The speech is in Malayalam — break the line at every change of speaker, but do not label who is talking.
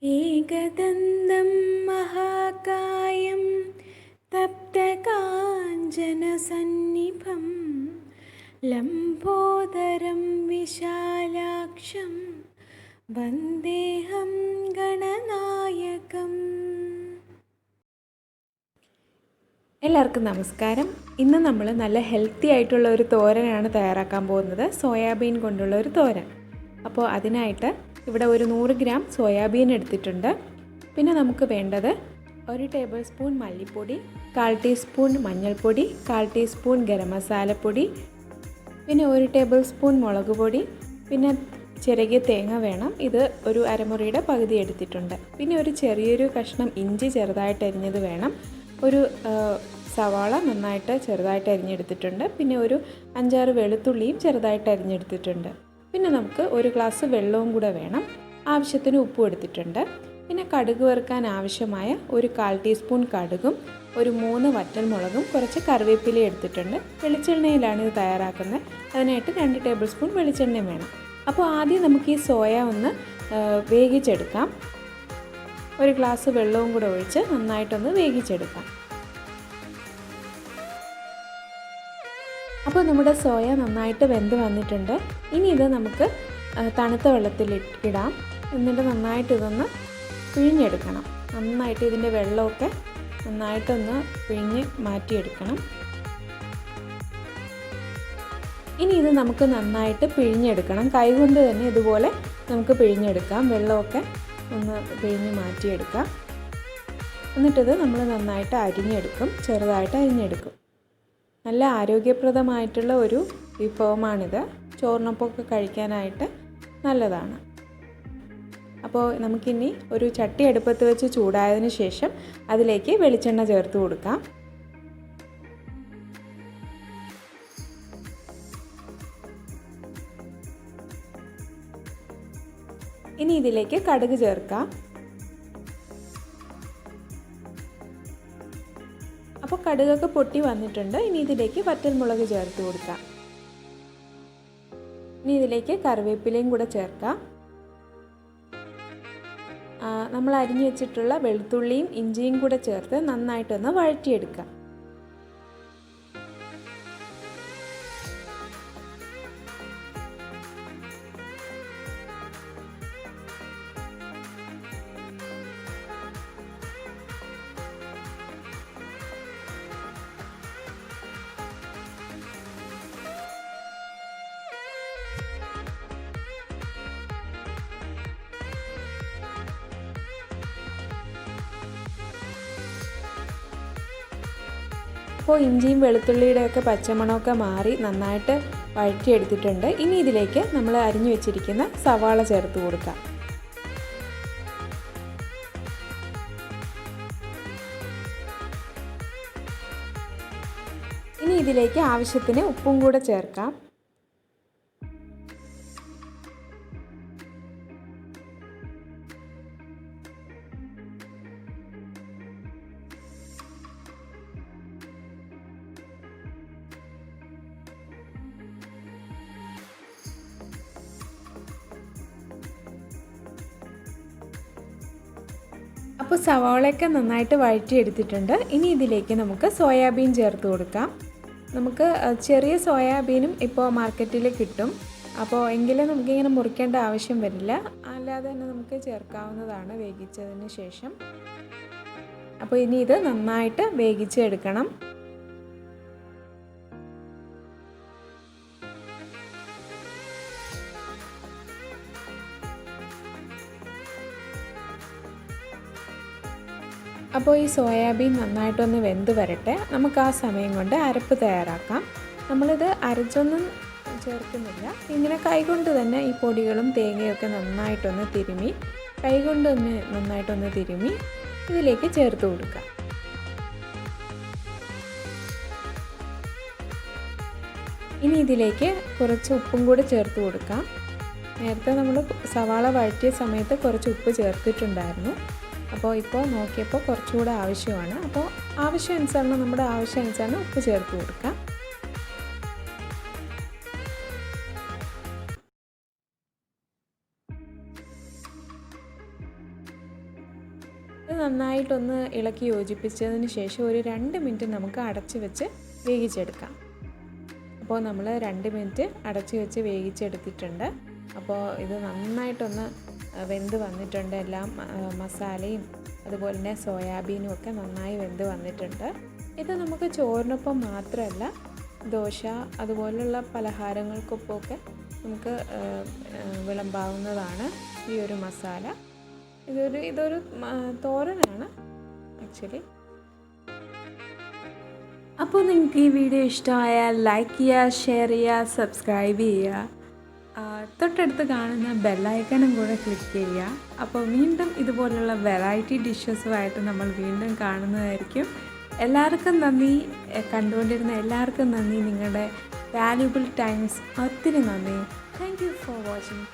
ഏകദന്തം മഹാകായം തപ്തകാഞ്ചനസന്നിഭം ലംബോദരം വിശാലാക്ഷം വന്ദേഹം ഗണനായകം. എല്ലാവർക്കും നമസ്കാരം. ഇന്ന് നമ്മൾ നല്ല ഹെൽത്തി ആയിട്ടുള്ള ഒരു തോരനാണ് തയ്യാറാക്കാൻ പോകുന്നത്. സോയാബീൻ കൊണ്ടുള്ള ഒരു തോരൻ. അപ്പോൾ അതിനായിട്ട് ഇവിടെ ഒരു 100 ഗ്രാം സോയാബീൻ എടുത്തിട്ടുണ്ട്. പിന്നെ നമുക്ക് വേണ്ടത് 1 ടേബിൾ സ്പൂൺ മല്ലിപ്പൊടി, 1/4 ടീസ്പൂൺ മഞ്ഞൾപ്പൊടി, 1/4 ടീസ്പൂൺ ഗരം മസാലപ്പൊടി, പിന്നെ 1 ടേബിൾ സ്പൂൺ മുളക് പൊടി, പിന്നെ ചിരകിയ തേങ്ങ വേണം. ഇത് ഒരു അരമുറിയുടെ പകുതി എടുത്തിട്ടുണ്ട്. പിന്നെ ഒരു ചെറിയൊരു കഷ്ണം ഇഞ്ചി ചെറുതായിട്ട് അരിഞ്ഞത് വേണം. ഒരു സവാള നന്നായിട്ട് ചെറുതായിട്ട് അരിഞ്ഞെടുത്തിട്ടുണ്ട്. പിന്നെ ഒരു 5-6 വെളുത്തുള്ളിയും ചെറുതായിട്ട് അരിഞ്ഞെടുത്തിട്ടുണ്ട്. പിന്നെ നമുക്ക് ഒരു ഗ്ലാസ് വെള്ളവും കൂടെ വേണം. ആവശ്യത്തിന് ഉപ്പും എടുത്തിട്ടുണ്ട്. പിന്നെ കടുക് വറുക്കാൻ ആവശ്യമായ ഒരു 1/4 ടീസ്പൂൺ കടുകും ഒരു 3 വറ്റൽമുളകും കുറച്ച് കറിവേപ്പില എടുത്തിട്ടുണ്ട്. വെളിച്ചെണ്ണയിലാണ് ഇത് തയ്യാറാക്കുന്നത്. അതിനായിട്ട് 2 ടേബിൾ സ്പൂൺ വെളിച്ചെണ്ണ വേണം. അപ്പോൾ ആദ്യം നമുക്ക് ഈ സോയ ഒന്ന് വേവിച്ചെടുക്കാം. ഒരു ഗ്ലാസ് വെള്ളവും കൂടെ ഒഴിച്ച് നന്നായിട്ടൊന്ന് വേവിച്ചെടുക്കാം. അപ്പോൾ നമ്മുടെ സോയ നന്നായിട്ട് വെന്ത് വന്നിട്ടുണ്ട്. ഇനി ഇത് നമുക്ക് തണുത്ത വെള്ളത്തിൽ ഇടാം. എന്നിട്ട് നന്നായിട്ട് ഇതൊന്ന് പിഴിഞ്ഞെടുക്കണം. നന്നായിട്ട് ഇതിൻ്റെ വെള്ളമൊക്കെ നന്നായിട്ടൊന്ന് പിഴിഞ്ഞ് മാറ്റിയെടുക്കണം. ഇനി ഇത് നമുക്ക് നന്നായിട്ട് പിഴിഞ്ഞെടുക്കണം. കൈകൊണ്ട് തന്നെ ഇതുപോലെ നമുക്ക് പിഴിഞ്ഞെടുക്കാം. വെള്ളമൊക്കെ ഒന്ന് പിഴിഞ്ഞ് മാറ്റിയെടുക്കാം. എന്നിട്ടിത് നമ്മൾ നന്നായിട്ട് അരിഞ്ഞെടുക്കും. ചെറുതായിട്ട് അരിഞ്ഞെടുക്കും. നല്ല ആരോഗ്യപ്രദമായിട്ടുള്ള ഒരു വിഭവമാണിത്. ചോറിനൊപ്പമൊക്കെ കഴിക്കാനായിട്ട് നല്ലതാണ്. അപ്പോൾ നമുക്കിനി ഒരു ചട്ടി അടുപ്പത്ത് വെച്ച് ചൂടായതിന് ശേഷം അതിലേക്ക് വെളിച്ചെണ്ണ ചേർത്ത് കൊടുക്കാം. ഇനി ഇതിലേക്ക് കടുക് ചേർക്കാം. അപ്പോൾ കടുകൊക്കെ പൊട്ടി വന്നിട്ടുണ്ട്. ഇനി ഇതിലേക്ക് വറ്റൽമുളക് ചേർത്ത് കൊടുക്കാം. ഇനി ഇതിലേക്ക് കറിവേപ്പിലയും കൂടെ ചേർക്കാം. നമ്മൾ അരിഞ്ഞു വെച്ചിട്ടുള്ള വെളുത്തുള്ളിയും ഇഞ്ചിയും കൂടെ ചേർത്ത് നന്നായിട്ടൊന്ന് വഴറ്റിയെടുക്കാം. അപ്പോൾ ഇഞ്ചിയും വെളുത്തുള്ളിയുടെയൊക്കെ പച്ചമണമൊക്കെ മാറി നന്നായിട്ട് വഴറ്റിയെടുത്തിട്ടുണ്ട്. ഇനി ഇതിലേക്ക് നമ്മൾ അരിഞ്ഞു വെച്ചിരിക്കുന്ന സവാള ചേർത്ത് കൊടുക്കാം. ഇനി ഇതിലേക്ക് ആവശ്യത്തിന് ഉപ്പും കൂടെ ചേർക്കാം. അപ്പോൾ സവാളയൊക്കെ നന്നായിട്ട് വഴറ്റിയെടുത്തിട്ടുണ്ട്. ഇനി ഇതിലേക്ക് നമുക്ക് സോയാബീൻ ചേർത്ത് കൊടുക്കാം. നമുക്ക് ചെറിയ സോയാബീനും ഇപ്പോൾ മാർക്കറ്റിൽ കിട്ടും. അപ്പോൾ എങ്കിലും നമുക്കിങ്ങനെ മുറിക്കേണ്ട ആവശ്യം വരില്ല. അല്ലാതെ തന്നെ നമുക്ക് ചേർക്കാവുന്നതാണ് വേവിച്ചതിന് ശേഷം. അപ്പോൾ ഇനി ഇത് നന്നായിട്ട് വേവിച്ചെടുക്കണം. അപ്പോൾ ഈ സോയാബീൻ നന്നായിട്ടൊന്ന് വെന്ത് വരട്ടെ. നമുക്ക് ആ സമയം കൊണ്ട് അരപ്പ് തയ്യാറാക്കാം. നമ്മളിത് അരച്ചൊന്നും ചേർക്കുന്നില്ല. ഇങ്ങനെ കൈകൊണ്ട് തന്നെ ഈ പൊടികളും തേങ്ങയൊക്കെ നന്നായിട്ടൊന്ന് തിരുമ്മി ഇതിലേക്ക് ചേർത്ത് കൊടുക്കാം. ഇനി ഇതിലേക്ക് കുറച്ച് ഉപ്പും കൂടെ ചേർത്ത് കൊടുക്കാം. നേരത്തെ നമ്മൾ സവാള വഴറ്റിയ സമയത്ത് കുറച്ച് ഉപ്പ് ചേർത്തിട്ടുണ്ടായിരുന്നു. അപ്പോൾ ഇപ്പോൾ നോക്കിയപ്പോൾ കുറച്ചുകൂടെ ആവശ്യമാണ്. അപ്പോൾ നമ്മുടെ ആവശ്യാനുസരണം ഉപ്പ് ചേർത്ത് കൊടുക്കാം. ഇത് നന്നായിട്ടൊന്ന് ഇളക്കി യോജിപ്പിച്ചതിന് ശേഷം ഒരു 2 മിനിറ്റ് നമുക്ക് അടച്ച് വെച്ച് വേവിച്ചെടുക്കാം. അപ്പോൾ നമ്മൾ 2 മിനിറ്റ് അടച്ച് വെച്ച് വേവിച്ചെടുത്തിട്ടുണ്ട്. അപ്പോൾ ഇത് നന്നായിട്ടൊന്ന് വെന്ത് വന്നിട്ടുണ്ട്. എല്ലാം മസാലയും അതുപോലെ തന്നെ സോയാബീനും ഒക്കെ നന്നായി വെന്ത് വന്നിട്ടുണ്ട്. ഇത് നമുക്ക് ചോറിനൊപ്പം മാത്രമല്ല ദോശ അതുപോലുള്ള പലഹാരങ്ങൾക്കൊപ്പമൊക്കെ നമുക്ക് വിളമ്പാവുന്നതാണ് ഈ ഒരു മസാല. ഇതൊരു തോരനാണ് ആക്ച്വലി. അപ്പോൾ നിങ്ങൾക്ക് ഈ വീഡിയോ ഇഷ്ടമായാൽ ലൈക്ക് ചെയ്യുക, ഷെയർ ചെയ്യുക, സബ്സ്ക്രൈബ് ചെയ്യുക. തൊട്ടടുത്ത് കാണുന്ന ബെല്ലൈക്കണും കൂടെ ക്ലിക്ക് ചെയ്യുക. അപ്പോൾ വീണ്ടും ഇതുപോലുള്ള വെറൈറ്റി ഡിഷസുമായിട്ട് നമ്മൾ വീണ്ടും കാണുന്നതായിരിക്കും. എല്ലാവർക്കും നന്ദി, കണ്ടുകൊണ്ടിരുന്ന എല്ലാവർക്കും നന്ദി. നിങ്ങളുടെ വാല്യുബിൾ ടൈംസ് ഒത്തിരി നന്ദി. Thank you for watching.